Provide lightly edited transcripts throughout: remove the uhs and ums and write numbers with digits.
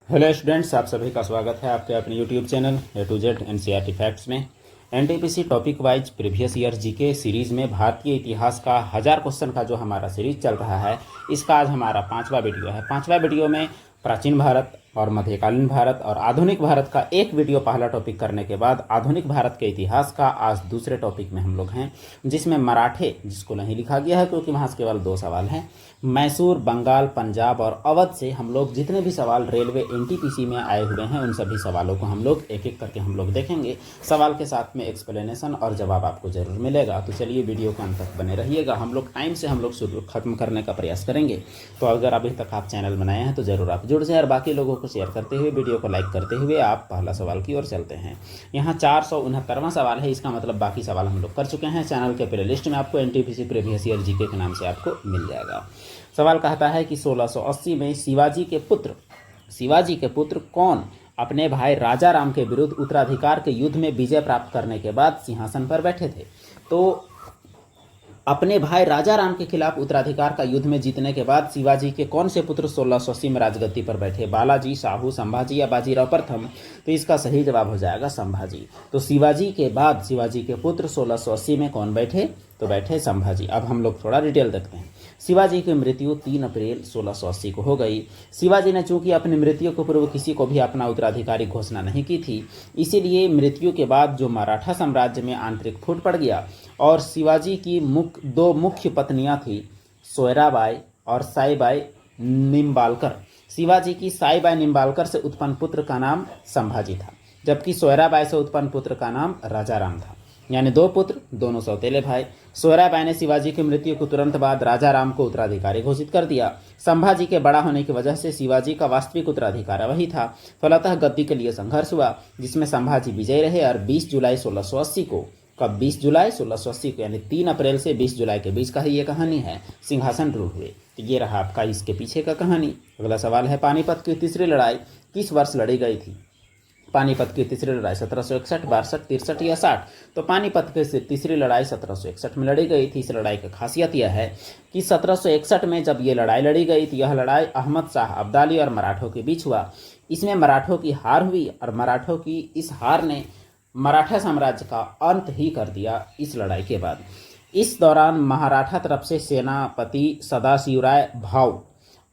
Hello students, आप सभी का स्वागत है आपके अपने YouTube channel A to Z NCERT facts में। NTPC topic wise previous year GK series में भारतीय इतिहास का 1000 क्वेश्चन का जो हमारा सीरीज चल रहा है, इसका आज हमारा 5वां वीडियो है। 5वां वीडियो में प्राचीन भारत और मध्यकालीन भारत और आधुनिक भारत का एक वीडियो पहला टॉपिक करने के बाद आधुनिक भारत के इतिहास का आज दूसरे टॉपिक में हम लोग हैं, जिसमें मराठे, जिसको नहीं लिखा गया है क्योंकि वहाँ से केवल 2 सवाल हैं, मैसूर, बंगाल, पंजाब और अवध से हम लोग जितने भी सवाल रेलवे एनटीपीसी में आए हुए हैं उन सभी सवालों को हम लोग एक एक करके हम लोग देखेंगे। सवाल के साथ में एक्सप्लेनेशन और जवाब आपको जरूर मिलेगा। तो चलिए वीडियो के अंत तक बने रहिएगा। हम लोग टाइम से हम लोग शुरू खत्म करने का प्रयास करेंगे। तो अगर अभी तक आप चैनल बनाए हैं तो ज़रूर आप जुड़ जाएं और बाकी लोगों को शेयर करते हुए, वीडियो को लाइक करते हुए आप पहला सवाल की ओर चलते हैं। यहाँ 469वां सवाल है, इसका मतलब बाकी सवाल हम लोग कर चुके हैं। चैनल के प्ले लिस्ट में आपको एनटीपीसी प्रीवियस ईयर जीके के नाम से आपको मिल जाएगा। सवाल कहता है कि 1680 में शिवाजी के पुत्र कौन अपने भाई राजा राम के विरुद्ध उत्तराधिकार के युद्ध में विजय प्राप्त करने के बाद सिंहासन पर बैठे थे। तो अपने भाई राजा राम के खिलाफ उत्तराधिकार का युद्ध में जीतने के बाद शिवाजी के कौन से पुत्र 1680 में राजगद्दी पर बैठे? बालाजी, शाहू, संभाजी या बाजीराव प्रथम? तो इसका सही जवाब हो जाएगा संभाजी। तो शिवाजी के बाद शिवाजी के पुत्र 1680 में कौन बैठे? तो बैठे संभाजी। अब हम लोग थोड़ा डिटेल देखते हैं। शिवाजी की मृत्यु 3 अप्रैल 1680 को हो गई। शिवाजी ने चूंकि अपनी मृत्यु के पूर्व किसी को भी अपना उत्तराधिकारी घोषणा नहीं की थी, इसीलिए मृत्यु के बाद जो मराठा साम्राज्य में आंतरिक फूट पड़ गया और शिवाजी की दो मुख्य पत्नियां थी, सोयराबाई और साईबाई निम्बालकर। शिवाजी की साईबाई निम्बालकर से उत्पन्न पुत्र का नाम संभाजी था, जबकि सोयराबाई से उत्पन्न पुत्र का नाम राजाराम था। यानी 2 पुत्र, दोनों सौतेले भाई। सोयराबाई ने शिवाजी की मृत्यु के तुरंत बाद राजा राम को उत्तराधिकारी घोषित कर दिया। संभाजी के बड़ा होने की वजह से शिवाजी का वास्तविक उत्तराधिकारी वही था। फलतः गद्दी के लिए संघर्ष हुआ, जिसमें संभाजी विजयी रहे और 20 जुलाई 1680 को, कब 20 जुलाई 1680 को, यानी 3 अप्रैल से 20 जुलाई के बीच का ही ये कहानी है, सिंहासन रूढ़ हुए। तो ये रहा आपका इसके पीछे का कहानी। अगला सवाल है, पानीपत की तीसरी लड़ाई किस वर्ष लड़ी गई थी? पानीपत की तीसरी लड़ाई 1761, 62, 63 या 60? तो पानीपत की तीसरी लड़ाई 1761 में लड़ी गई थी। इस लड़ाई की खासियत यह है कि 1761 में जब ये लड़ाई लड़ी गई थी, यह लड़ाई अहमद शाह अब्दाली और मराठों के बीच हुआ। इसमें मराठों की हार हुई और मराठों की इस हार ने मराठा साम्राज्य का अंत ही कर दिया। इस लड़ाई के बाद इस दौरान मराठा तरफ से सेनापति सदाशिवराय भाऊ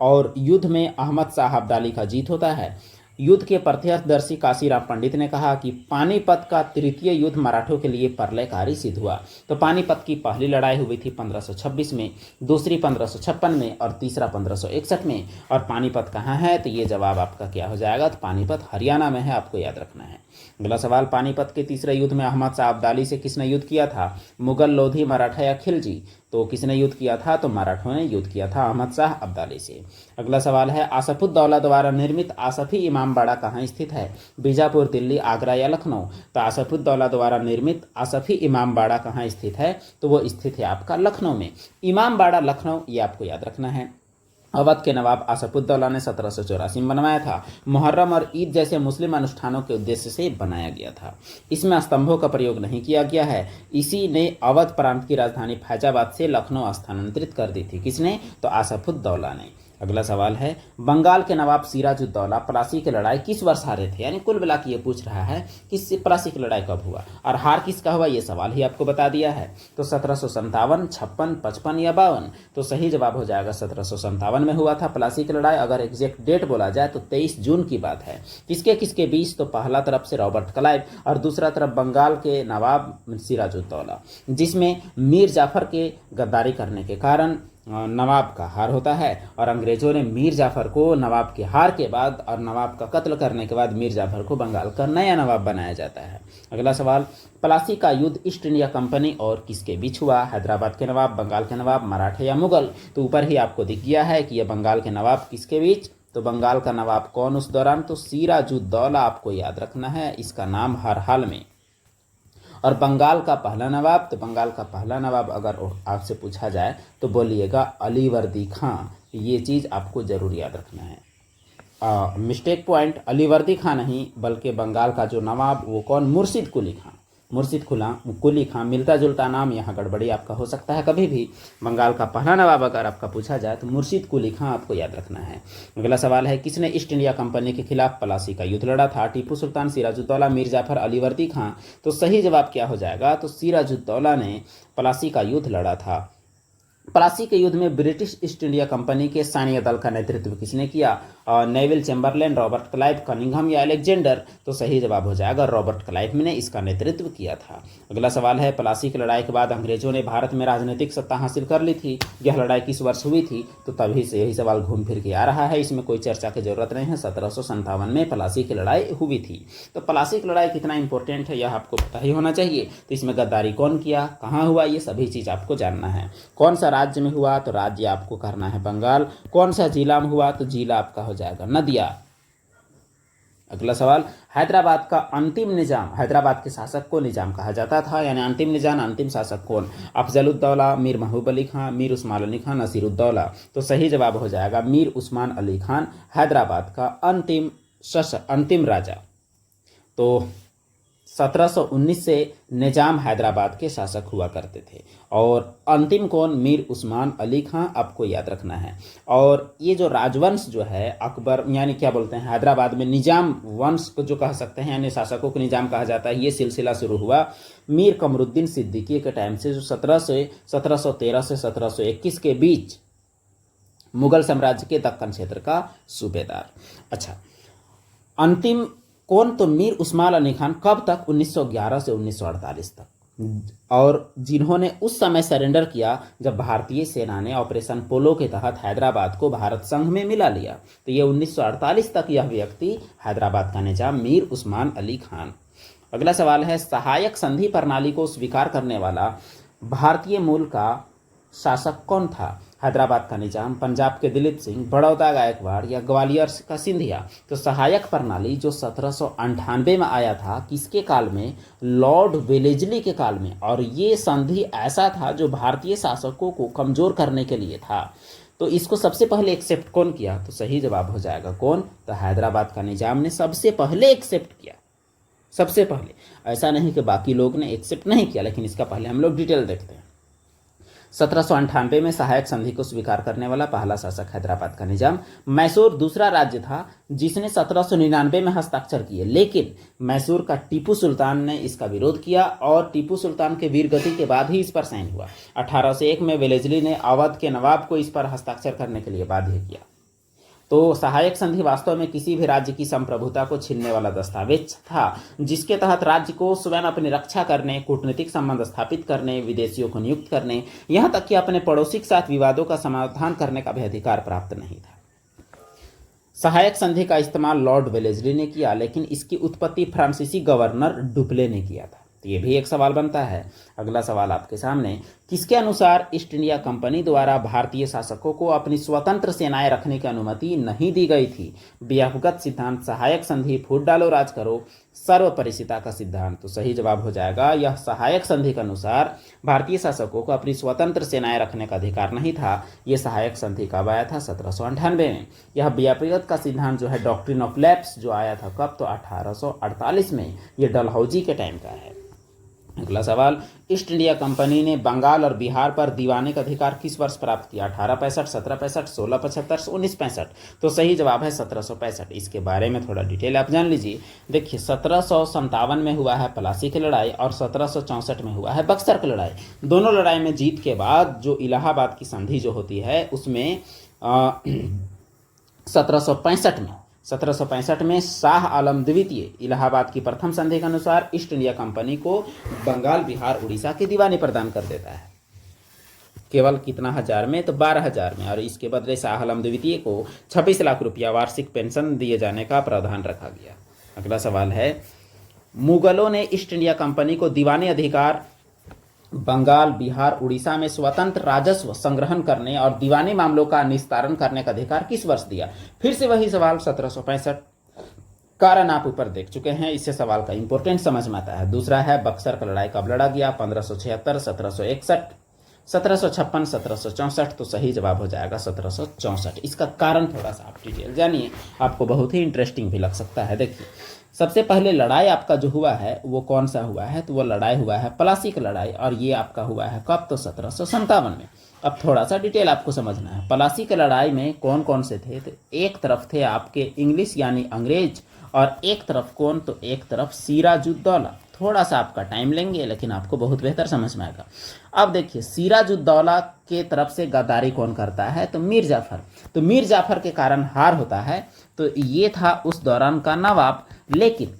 और युद्ध में अहमद शाह अब्दाली का जीत होता है। युद्ध के प्रत्यक्षदर्शी काशीराम पंडित ने कहा कि पानीपत का तृतीय युद्ध मराठों के लिए प्रलयकारी सिद्ध हुआ। तो पानीपत की पहली लड़ाई हुई थी 1526 में, दूसरी 1556 में और तीसरा 1561 में। और पानीपत कहाँ है? तो ये जवाब आपका क्या हो जाएगा? तो पानीपत हरियाणा में है, आपको याद रखना है। अगला सवाल, पानीपत के तीसरे युद्ध में अहमद शाह अब्दाली से किसने युद्ध किया था? मुगल, लोधी, मराठा या खिलजी? तो किसने युद्ध किया था? तो मराठों ने युद्ध किया था अहमद शाह अब्दाली से। अगला सवाल है, आसफुद्दौला द्वारा निर्मित आसफी इमामबाड़ा कहाँ स्थित है? बीजापुर, दिल्ली, आगरा या लखनऊ? तो आसफुद्दौला द्वारा निर्मित आसफी इमामबाड़ा कहाँ स्थित है? तो वो स्थित है आपका लखनऊ में। इमामबाड़ा लखनऊ, ये आपको याद रखना है। अवध के नवाब आसफुद्दौला ने 1784 में बनवाया था। मुहर्रम और ईद जैसे मुस्लिम अनुष्ठानों के उद्देश्य से बनाया गया था। इसमें स्तंभों का प्रयोग नहीं किया गया है। इसी ने अवध प्रांत की राजधानी फैजाबाद से लखनऊ स्थानांतरित कर दी थी। किसने? तो आसफुद्दौला ने। अगला सवाल है, बंगाल के नवाब सिराजुद्दौला प्लासी की लड़ाई किस वर्ष हारे थे? यानी कुल मिला के ये पूछ रहा है कि प्लासी की लड़ाई कब हुआ और हार किसका हुआ, ये सवाल ही आपको बता दिया है। तो 1757, 56, 55 या 52? तो सही जवाब हो जाएगा 1757 में हुआ था प्लासी की लड़ाई। अगर एग्जैक्ट डेट बोला जाए तो 23 जून की बात है। किसके किसके बीच? तो पहला तरफ से रॉबर्ट क्लाइव और दूसरा तरफ बंगाल के नवाब सिराजुद्दौला, जिसमें मीर जाफर के गद्दारी करने के कारण नवाब का हार होता है और अंग्रेजों ने मीर जाफर को नवाब के हार के बाद और नवाब का कत्ल करने के बाद मीर जाफर को बंगाल का नया नवाब बनाया जाता है। अगला सवाल, प्लासी का युद्ध ईस्ट इंडिया कंपनी और किसके बीच हुआ? हैदराबाद के नवाब, बंगाल के नवाब, मराठा या मुगल? तो ऊपर ही आपको दिख गया है कि यह बंगाल के नवाब किसके बीच? तो बंगाल का नवाब कौन उस दौरान? तो सिराजुद्दौला, आपको याद रखना है, इसका नाम हर हाल में। और बंगाल का पहला नवाब, तो बंगाल का पहला नवाब अगर आपसे पूछा जाए तो बोलिएगा अलीवर्दी खां। ये चीज़ आपको जरूर याद रखना है। मिस्टेक पॉइंट, अलीवर्दी खां नहीं बल्कि बंगाल का जो नवाब वो कौन? मुर्शिद कुली खां। मुर्शिद कुली खां, मिलता जुलता नाम, यहाँ गड़बड़ी आपका हो सकता है कभी भी। बंगाल का पहला नवाब अगर आपका पूछा जाए तो मुर्शिद कुली खां आपको याद रखना है। अगला सवाल है, किसने ईस्ट इंडिया कंपनी के खिलाफ प्लासी का युद्ध लड़ा था? टीपू सुल्तान, सिराजुद्दौला, मीर जाफर, अली वर्दी खां। तो सही जवाब क्या हो जाएगा? तो सिराजुद्दौला ने प्लासी का युद्ध लड़ा था। प्लासी के युद्ध में ब्रिटिश ईस्ट इंडिया कंपनी के सैन्य दल का नेतृत्व किसने किया? Neville Chamberlain, Robert Clive, Cunningham या अलेक्जेंडर? तो सही जवाब हो जाएगा रॉबर्ट क्लाइव ने इसका नेतृत्व किया था। अगला सवाल है, प्लासी की लड़ाई के बाद अंग्रेजों ने भारत में राजनीतिक सत्ता हासिल कर ली थी। यह लड़ाई किस वर्ष हुई थी? तो तभी से यही सवाल घूम फिर के आ रहा है, इसमें कोई चर्चा की जरूरत नहीं है। 1757 में प्लासी की लड़ाई हुई थी। तो प्लासी की लड़ाई कितना इंपॉर्टेंट है यह आपको पता ही होना चाहिए। तो इसमें गद्दारी कौन किया, कहाँ हुआ, ये सभी चीज़ आपको जानना है। कौन सा राज्य में हुआ? तो राज्य आपको करना है बंगाल। कौन सा जिला में हुआ? तो जिला आपका हो जाएगा नदिया। अगला सवाल, हैदराबाद का अंतिम निजाम, हैदराबाद के शासक को निजाम कहा जाता था, यानी अंतिम निजाम, अंतिम शासक कौन? अफजलुद्दौला, मीर महबूब अली खां, मीर उस्मान अली खां, नसीरुद्दौला? तो सही जवाब हो जाएगा मीर उस्मान अली खान हैदराबाद का अंतिम राजा। तो 1719 से निजाम हैदराबाद के शासक हुआ करते थे। और अंतिम कौन? मीर उस्मान अली खां, आपको याद रखना है। और ये जो राजवंश जो है अकबर, यानी क्या बोलते हैं, हैदराबाद में निजाम वंश को जो कह सकते हैं, यानी शासकों को निजाम कहा जाता है, ये सिलसिला शुरू हुआ मीर कमरुद्दीन सिद्दीकी के टाइम से, जो 1713 से 1721 के बीच मुगल साम्राज्य के दक्कन क्षेत्र का सूबेदार। अच्छा, अंतिम कौन? तो मीर उस्मान अली खान। कब तक? 1911 से 1948 तक। और जिन्होंने उस समय सरेंडर किया जब भारतीय सेना ने ऑपरेशन पोलो के तहत हैदराबाद को भारत संघ में मिला लिया। तो ये 1948 तक यह व्यक्ति हैदराबाद का निजाम मीर उस्मान अली खान। अगला सवाल है, सहायक संधि प्रणाली को स्वीकार करने वाला भारतीय मूल का शासक कौन था? हैदराबाद का निजाम, पंजाब के दिलीप सिंह, बड़ौदा गायकवाड़ या ग्वालियर का सिंधिया? तो सहायक प्रणाली जो 1798 में आया था, किसके काल में? लॉर्ड वेलेस्ली के काल में। और ये संधि ऐसा था जो भारतीय शासकों को कमजोर करने के लिए था। तो इसको सबसे पहले एक्सेप्ट कौन किया? तो सही जवाब हो जाएगा कौन? तो हैदराबाद का निजाम ने सबसे पहले एक्सेप्ट किया, सबसे पहले। ऐसा नहीं कि बाकी लोग ने एक्सेप्ट नहीं किया, लेकिन इसका पहले हम लोग डिटेल देखते हैं। 1798 में सहायक संधि को स्वीकार करने वाला पहला शासक हैदराबाद का निजाम। मैसूर दूसरा राज्य था जिसने 1799 में हस्ताक्षर किए, लेकिन मैसूर का टीपू सुल्तान ने इसका विरोध किया और टीपू सुल्तान के वीरगति के बाद ही इस पर साइन हुआ। 1801 में वेलेस्ली ने अवध के नवाब को इस पर हस्ताक्षर करने के लिए बाध्य किया। तो सहायक संधि वास्तव में किसी भी राज्य की संप्रभुता को छीनने वाला दस्तावेज था, जिसके तहत राज्य को स्वयं अपनी रक्षा करने, कूटनीतिक संबंध स्थापित करने, विदेशियों को नियुक्त करने, यहां तक कि अपने पड़ोसी के साथ विवादों का समाधान करने का भी अधिकार प्राप्त नहीं था। सहायक संधि का इस्तेमाल लॉर्ड वेलेस्ली ने किया, लेकिन इसकी उत्पत्ति फ्रांसीसी गवर्नर डुप्ले ने किया था। तो ये भी एक सवाल बनता है। अगला सवाल आपके सामने, किसके अनुसार ईस्ट इंडिया कंपनी द्वारा भारतीय शासकों को अपनी स्वतंत्र सेनाएं रखने की अनुमति नहीं दी गई थी? व्यापकगत सिद्धांत, सहायक संधि, फूट डालो राज करो, सर्वपरिचिता का सिद्धांत? तो सही जवाब हो जाएगा यह सहायक संधि के अनुसार भारतीय शासकों को अपनी स्वतंत्र सेनाएं रखने का अधिकार नहीं था। यह सहायक संधि कब आया था? 1798 में। यह व्यापकगत का सिद्धांत जो है, डॉक्ट्रिन ऑफ लैप्स, जो आया था कब? तो 1848 में। यह डलहौजी के टाइम का है। अगला सवाल, ईस्ट इंडिया कंपनी ने बंगाल और बिहार पर दीवाने का अधिकार किस वर्ष प्राप्त किया? 1865, 1765, 1675, 1965? तो सही जवाब है 1765। इसके बारे में थोड़ा डिटेल आप जान लीजिए। देखिए, 1757 में हुआ है प्लासी की लड़ाई और 1764 में हुआ है बक्सर की लड़ाई। दोनों लड़ाई में जीत के बाद जो इलाहाबाद की संधि जो होती है, उसमें 1765 में शाह आलम द्वितीय इलाहाबाद की प्रथम संधि के अनुसार ईस्ट इंडिया कंपनी को बंगाल, बिहार, उड़ीसा की दीवानी प्रदान कर देता है। केवल कितना हजार में? तो 12,000 में। और इसके बदले शाह आलम द्वितीय को 26 लाख रुपया वार्षिक पेंशन दिए जाने का प्रावधान रखा गया। अगला सवाल है, मुगलों ने ईस्ट इंडिया कंपनी को दीवानी अधिकार बंगाल, बिहार, उड़ीसा में स्वतंत्र राजस्व संग्रहण करने और दीवानी मामलों का निस्तारण करने का अधिकार किस वर्ष दिया? फिर से वही सवाल, 1765। कारण आप ऊपर देख चुके हैं, इससे सवाल का इंपॉर्टेंट समझ में आता है। दूसरा है, बक्सर का लड़ाई कब लड़ा गया? 1576, 1761, 1756, 1764, तो सही जवाब हो जाएगा 1764। इसका कारण थोड़ा सा आप डिटेल जानिए, आपको बहुत ही इंटरेस्टिंग भी लग सकता है। देखिए, सबसे पहले लड़ाई आपका जो हुआ है वो कौन सा हुआ है, तो वो लड़ाई हुआ है प्लासी की लड़ाई, और ये आपका हुआ है कब, तो 1757 में। अब थोड़ा सा डिटेल आपको समझना है। प्लासी की लड़ाई में कौन कौन से थे, तो एक तरफ थे आपके इंग्लिश यानी अंग्रेज, और एक तरफ कौन, तो एक तरफ सिराजुद्दौला। थोड़ा सा आपका टाइम लेंगे लेकिन आपको बहुत बेहतर समझ में आएगा। अब देखिए, सिराजुद्दौला के तरफ से गद्दारी कौन करता है, तो मीर जाफर। तो मीर जाफर के कारण हार होता है, तो ये था उस दौरान का नवाब। लेकिन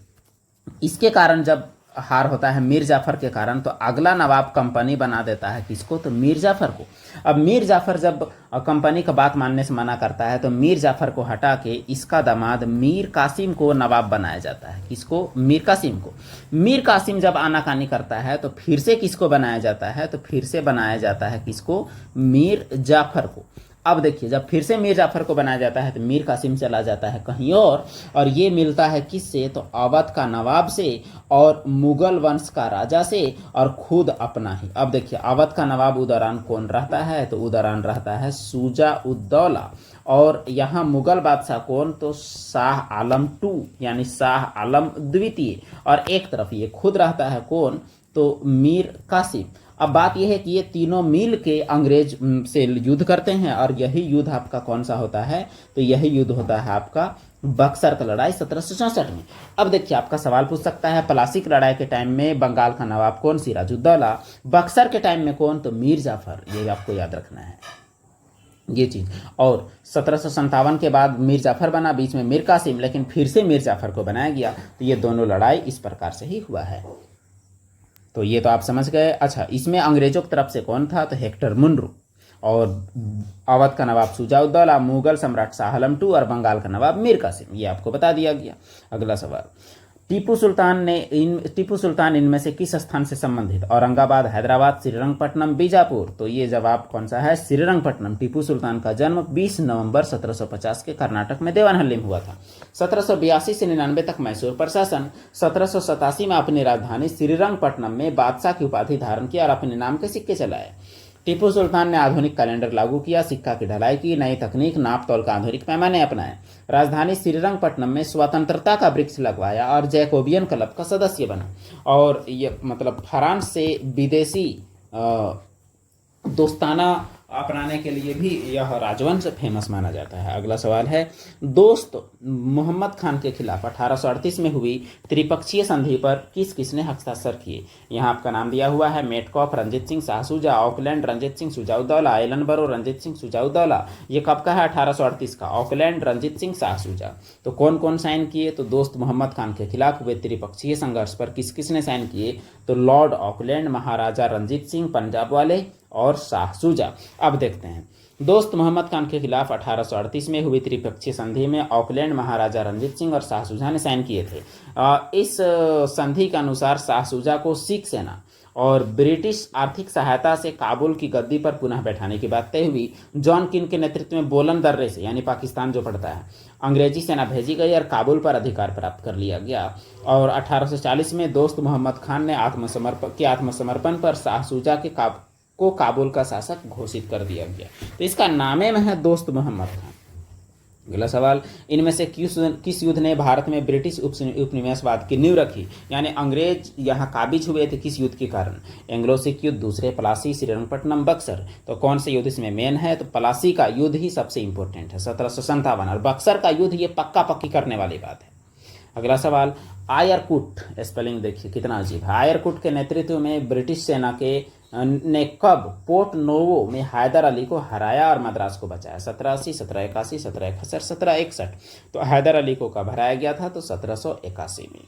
इसके कारण जब हार होता है मीर जाफर के कारण, तो अगला नवाब कंपनी बना देता है किसको, तो मीर जाफर को। अब मीर जाफर जब कंपनी का बात मानने से मना करता है, तो मीर जाफर को हटा के इसका दामाद मीर कासिम को नवाब बनाया जाता है। किसको, मीर कासिम को। मीर कासिम जब आनाकानी करता है, तो फिर से किसको बनाया जाता है, तो फिर से बनाया जाता है किसको, मीर जाफर को। अब देखिए, जब फिर से मीर जाफर को बनाया जाता है, तो मीर कासिम चला जाता है कहीं और ये मिलता है किससे, तो अवध का नवाब से और मुगल वंश का राजा से और खुद अपना ही। अब देखिए, अवध का नवाब उदौरान कौन रहता है, तो उदौरान रहता है शुजा उद्दौला, और यहाँ मुगल बादशाह कौन, तो शाह आलम टू यानी शाह आलम द्वितीय, और एक तरफ ये खुद रहता है कौन, तो मीर कासिम। अब बात यह है कि ये तीनों मिल के अंग्रेज से युद्ध करते हैं, और यही युद्ध आपका कौन सा होता है, तो यही युद्ध होता है आपका बक्सर का लड़ाई 1764 में। अब देखिए, आपका सवाल पूछ सकता है प्लासी की लड़ाई के टाइम में बंगाल का नवाब कौन, सिराजुद्दौला। बक्सर के टाइम में कौन, तो मीर जाफर। ये आपको याद रखना है ये चीज। और 1757 के बाद मीर जाफर बना, बीच में मीर कासिम, लेकिन फिर से मीर जाफर को बनाया गया। तो ये दोनों लड़ाई इस प्रकार से ही हुआ है। तो ये तो आप समझ गए। अच्छा, इसमें अंग्रेजों की तरफ से कौन था, तो हेक्टर मुनरो, और अवध का नवाब शुजाउद्दौला, मुगल सम्राट शाह आलम टू, और बंगाल का नवाब मीर कासिम। ये आपको बता दिया गया। अगला सवाल, टीपू सुल्तान इनमें से किस स्थान से संबंधित, औरंगाबाद, हैदराबाद, श्रीरंगपट्टनम, बीजापुर। तो ये जवाब कौन सा है, श्रीरंगपट्टनम। टीपू सुल्तान का जन्म 20 नवंबर 1750 के कर्नाटक में देवनहल्ली में हुआ था। 1782 से 99 तक मैसूर प्रशासन। 1787 में अपनी राजधानी श्रीरंगपट्टनम में बादशाह की उपाधि धारण किया और अपने नाम के सिक्के चलाए। टीपू सुल्तान ने आधुनिक कैलेंडर लागू किया, सिक्का की ढलाई की, नई तकनीक नाप तौल का आधुनिक पैमाने अपनाए। राजधानी श्रीरंगपट्टनम में स्वतंत्रता का वृक्ष लगवाया और जैकोबियन क्लब का सदस्य बना। और ये मतलब फ्रांस से विदेशी दोस्ताना अपनाने के लिए भी यह राजवंश फेमस माना जाता है। अगला सवाल है, दोस्त मोहम्मद खान के खिलाफ 1838 में हुई त्रिपक्षीय संधि पर किस किसने हस्ताक्षर किए। यहाँ आपका नाम दिया हुआ है, Metcalfe, Ranjit Singh Shah Shuja, Auckland, Ranjit Singh Shujauddaula, Ellenborough, Ranjit Singh Shujauddaula. ये कब का है, 1838 का। ऑकलैंड, रंजीत सिंह शाहसूजा। तो कौन कौन साइन किए, तो दोस्त मोहम्मद खान के खिलाफ हुए त्रिपक्षीय संघर्ष पर किस किसने साइन किए, तो लॉर्ड ऑकलैंड, महाराजा रंजीत सिंह पंजाब वाले, और शाहसूजा। अब देखते हैं, दोस्त मोहम्मद खान के खिलाफ 1838 में हुई त्रिपक्षीय संधि में ऑकलैंड, महाराजा रंजीत सिंह और शाहसूजा ने साइन किए थे। इस संधि के अनुसार शाहसूजा को सिख सेना और ब्रिटिश आर्थिक सहायता से काबुल की गद्दी पर पुनः बैठाने की बात तय हुई। जॉन किन के नेतृत्व में बोलन दर्रे से, यानी पाकिस्तान जो पड़ता है, अंग्रेजी सेना भेजी गई और काबुल पर अधिकार प्राप्त कर लिया गया। और 1840 में दोस्त मोहम्मद खान ने आत्मसमर्पण पर शाहसूजा को काबुल का शासक घोषित कर दिया गया। तो इसका नामे में है दोस्त मोहम्मद खान। अगला सवाल, इनमें से किस युद्ध ने भारत में ब्रिटिश उपनिवेशवाद की नींव रखी, यानी अंग्रेज यहाँ काबिज हुए थे किस युद्ध के कारण। एंग्लो सिख युद्ध, दूसरे प्लासी, श्रीरंगपट्टनम, बक्सर। तो कौन से युद्ध इसमें मेन है, तो प्लासी का युद्ध ही सबसे इंपॉर्टेंट है 1757, और बक्सर का युद्ध ये पक्का पक्की करने वाली बात है। अगला सवाल, आयरकुट, स्पेलिंग देखिए कितना अजीब है। आयरकुट के नेतृत्व में ब्रिटिश सेना ने कब पोर्ट नोवो में हैदर अली को हराया और मद्रास को बचाया। 1780, 1781, 1761, 1761। तो हैदर अली को कब हराया गया था, तो 1781 में।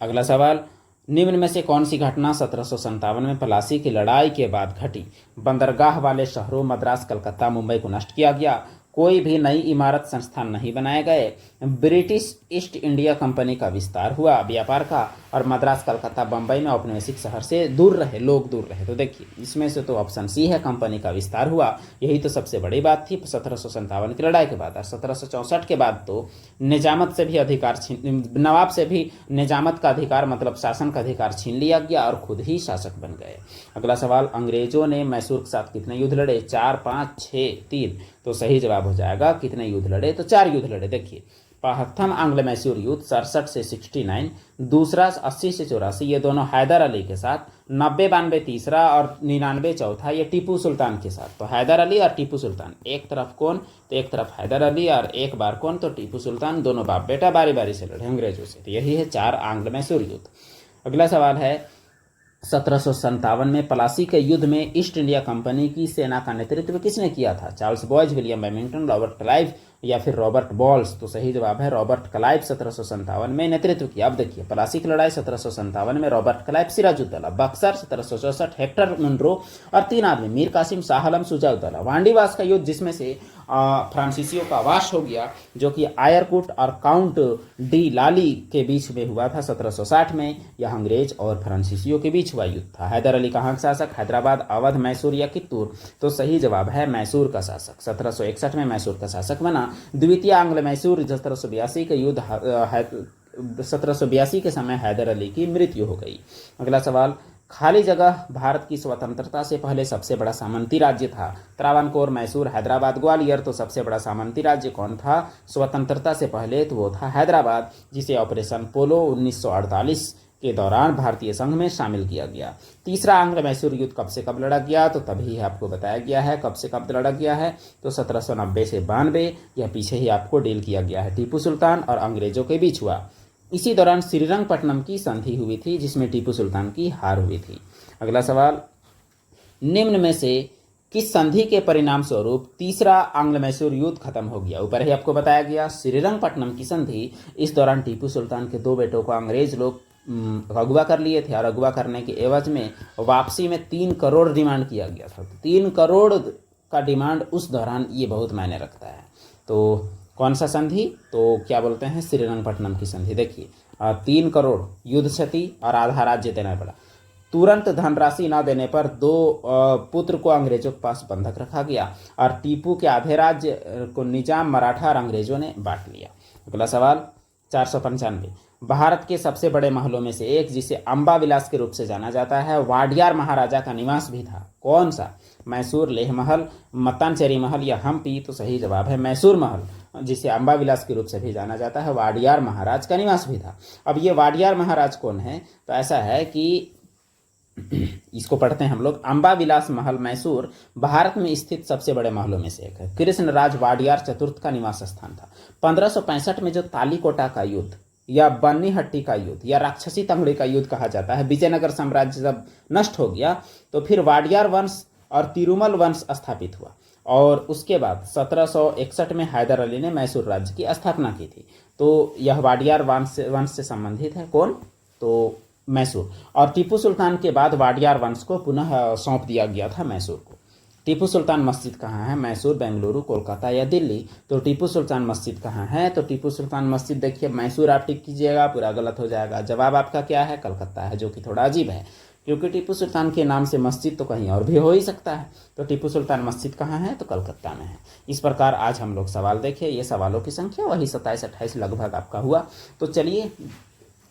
अगला सवाल, निम्न में से कौन सी घटना 1757 में प्लासी की लड़ाई के बाद घटी। बंदरगाह वाले शहरों मद्रास, कलकत्ता, मुंबई को नष्ट किया गया। कोई भी नई इमारत संस्थान नहीं बनाए गए। ब्रिटिश ईस्ट इंडिया कंपनी का विस्तार हुआ व्यापार का, और मद्रास, कलकत्ता, बम्बई में औपनिवेशिक शहर से दूर रहे, लोग दूर रहे। तो देखिए इसमें से तो ऑप्शन सी है, कंपनी का विस्तार हुआ, यही तो सबसे बड़ी बात थी 1757 की लड़ाई के बाद। और 1764 के बाद तो निजामत से भी अधिकार नवाब से भी निजामत का अधिकार मतलब शासन का अधिकार छीन लिया गया और खुद ही शासक बन गए। अगला सवाल, अंग्रेजों ने मैसूर के साथ कितने युद्ध लड़े? 4, 5, 6, 3। तो सही जवाब हो जाएगा कितने युद्ध लड़े? तो 4 युद्ध लड़े। देखिए प्रथम आंग्ल मैसूर युद्ध 67 से 69, दूसरा 80 से 84, ये दोनों हैदर अली के साथ, 90-92 तीसरा और 99 चौथा, ये टीपू सुल्तान के साथ। तो हैदर अली और टीपू सुल्तान, एक तरफ कौन? तो एक तरफ हैदर अली और एक बार कौन? तो टीपू सुल्तान। दोनों बाप बेटा बारी बारी से लड़े अंग्रेजों से। तो यही है 4 आंग्ल मैसूर युद्ध। अगला सवाल है, 1757 में प्लासी के युद्ध में ईस्ट इंडिया कंपनी की सेना का नेतृत्व किसने किया था? Charles Boyce, William Bemington, Robert Clive या फिर रॉबर्ट बॉल्स? तो सही जवाब है रॉबर्ट क्लाइव 1757 में नेतृत्व किया। अब देखिए प्लासी की लड़ाई 1757 में Robert Clive Sirajuddaulah, Buxar 1764 Hector Munro और 3 आदमी मीर कासिम, शाह आलम, सुजाउद्दौला। वांडीवास का युद्ध जिसमें से फ्रांसीसियों का वाश हो गया, जो कि आयरकुट और काउंट डी लाली के बीच में हुआ था 1760 में, यह अंग्रेज और फ्रांसीसियों के बीच हुआ युद्ध था। हैदर अली कहाँ का शासक? हैदराबाद, अवध, मैसूर या कित्तूर? तो सही जवाब है मैसूर का शासक। 1761 में मैसूर का शासक बना। द्वितीय आंग्ल मैसूर 1782 के युद्ध 1782 के समय हैदर अली की मृत्यु हो गई। अगला सवाल, खाली जगह भारत की स्वतंत्रता से पहले सबसे बड़ा सामंती राज्य था? त्रावणकोर, मैसूर, हैदराबाद, ग्वालियर? तो सबसे बड़ा सामंती राज्य कौन था स्वतंत्रता से पहले? तो वो था हैदराबाद, जिसे ऑपरेशन पोलो 1948 के दौरान भारतीय संघ में शामिल किया गया। तीसरा आंग्ल मैसूर युद्ध कब से कब लड़ा गया? तो तभी आपको बताया गया है कब से कब लड़ा गया है। तो 1790 से 92, यह पीछे ही आपको डील किया गया है, टीपू सुल्तान और अंग्रेजों के बीच हुआ। इसी दौरान श्रीरंगपट्टनम की संधि हुई थी, जिसमें टीपू सुल्तान की हार हुई थी। अगला सवाल, निम्न में से किस संधि के परिणाम स्वरूप तीसरा आंग्ल मैसूर युद्ध खत्म हो गया? ऊपर ही आपको बताया गया श्रीरंगपट्टनम की संधि। इस दौरान टीपू सुल्तान के 2 बेटों को अंग्रेज लोग अगवा कर लिए थे और अगवा करने के एवज में वापसी में 3 करोड़ डिमांड किया गया था। 3 करोड़ का डिमांड उस दौरान ये बहुत मायने रखता है। तो कौन सा संधि? तो क्या बोलते हैं श्रीरंगपट्टनम की संधि। देखिए 3 करोड़ युद्ध क्षति और आधा राज्य देना पड़ा। तुरंत धनराशि न देने पर 2 पुत्र को अंग्रेजों के पास बंधक रखा गया और टीपू के आधे राज्य को निजाम, मराठा और अंग्रेजों ने बांट लिया। अगला सवाल 495, भारत के सबसे बड़े महलों में से एक, जिसे अंबा विलास के रूप से जाना जाता है, वाडियार महाराजा का निवास भी था। कौन सा? मैसूर, लेह महल, मत्तानचेरी महल या हम्पी? तो सही जवाब है मैसूर महल, जिसे अंबा विलास के रूप से भी जाना जाता है, वाडियार महाराज का निवास भी था। अब ये वाडियार महाराज कौन है? तो ऐसा है कि इसको पढ़ते हैं हम लोग। अंबा विलास महल मैसूर भारत में स्थित सबसे बड़े महलों में से एक है। कृष्णराज वाडियार चतुर्थ का निवास स्थान था। 1565 में जो तालीकोटा का युद्ध या बन्नीहट्टी का युद्ध या राक्षसी तंगड़ी का युद्ध कहा जाता है, विजयनगर साम्राज्य जब नष्ट हो गया तो फिर वाडियार वंश और तिरुमल वंश स्थापित हुआ और उसके बाद 1761 में हैदर अली ने मैसूर राज्य की स्थापना की थी। तो यह वाडियार वंश से संबंधित है। कौन? तो मैसूर। और टीपू सुल्तान के बाद वाडियार वंश को पुनः सौंप दिया गया था मैसूर को। टीपू सुल्तान मस्जिद कहाँ है? मैसूर, बेंगलुरु, कोलकाता या दिल्ली? तो टीपू सुल्तान मस्जिद कहाँ है? तो टीपू सुल्तान मस्जिद देखिए मैसूर आप टिक कीजिएगा, पूरा गलत हो जाएगा। जवाब आपका क्या है? कलकत्ता है, जो कि थोड़ा अजीब है क्योंकि टीपू सुल्तान के नाम से मस्जिद तो कहीं और भी हो ही सकता है। तो टीपू सुल्तान मस्जिद कहाँ है? तो कलकत्ता में है। इस प्रकार आज हम लोग सवाल देखे, ये सवालों की संख्या वही 27-28 लगभग आपका हुआ। तो चलिए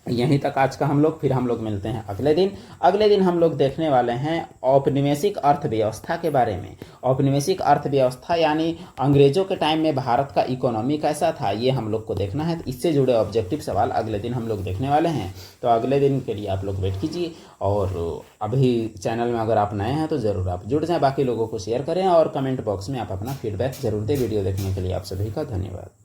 यहीं तक आज का हम लोग, फिर हम लोग मिलते हैं अगले दिन। अगले दिन हम लोग देखने वाले हैं औपनिवेशिक अर्थव्यवस्था के बारे में। औपनिवेशिक अर्थव्यवस्था यानी अंग्रेजों के टाइम में भारत का इकोनॉमी कैसा था, ये हम लोग को देखना है। तो इससे जुड़े ऑब्जेक्टिव सवाल अगले दिन हम लोग देखने वाले हैं। तो अगले दिन के लिए आप लोग वेट कीजिए और अभी चैनल में अगर आप नए हैं तो ज़रूर आप जुड़ जाएं, बाकी लोगों को शेयर करें और कमेंट बॉक्स में आप अपना फीडबैक जरूर दें। वीडियो देखने के लिए आप सभी का धन्यवाद।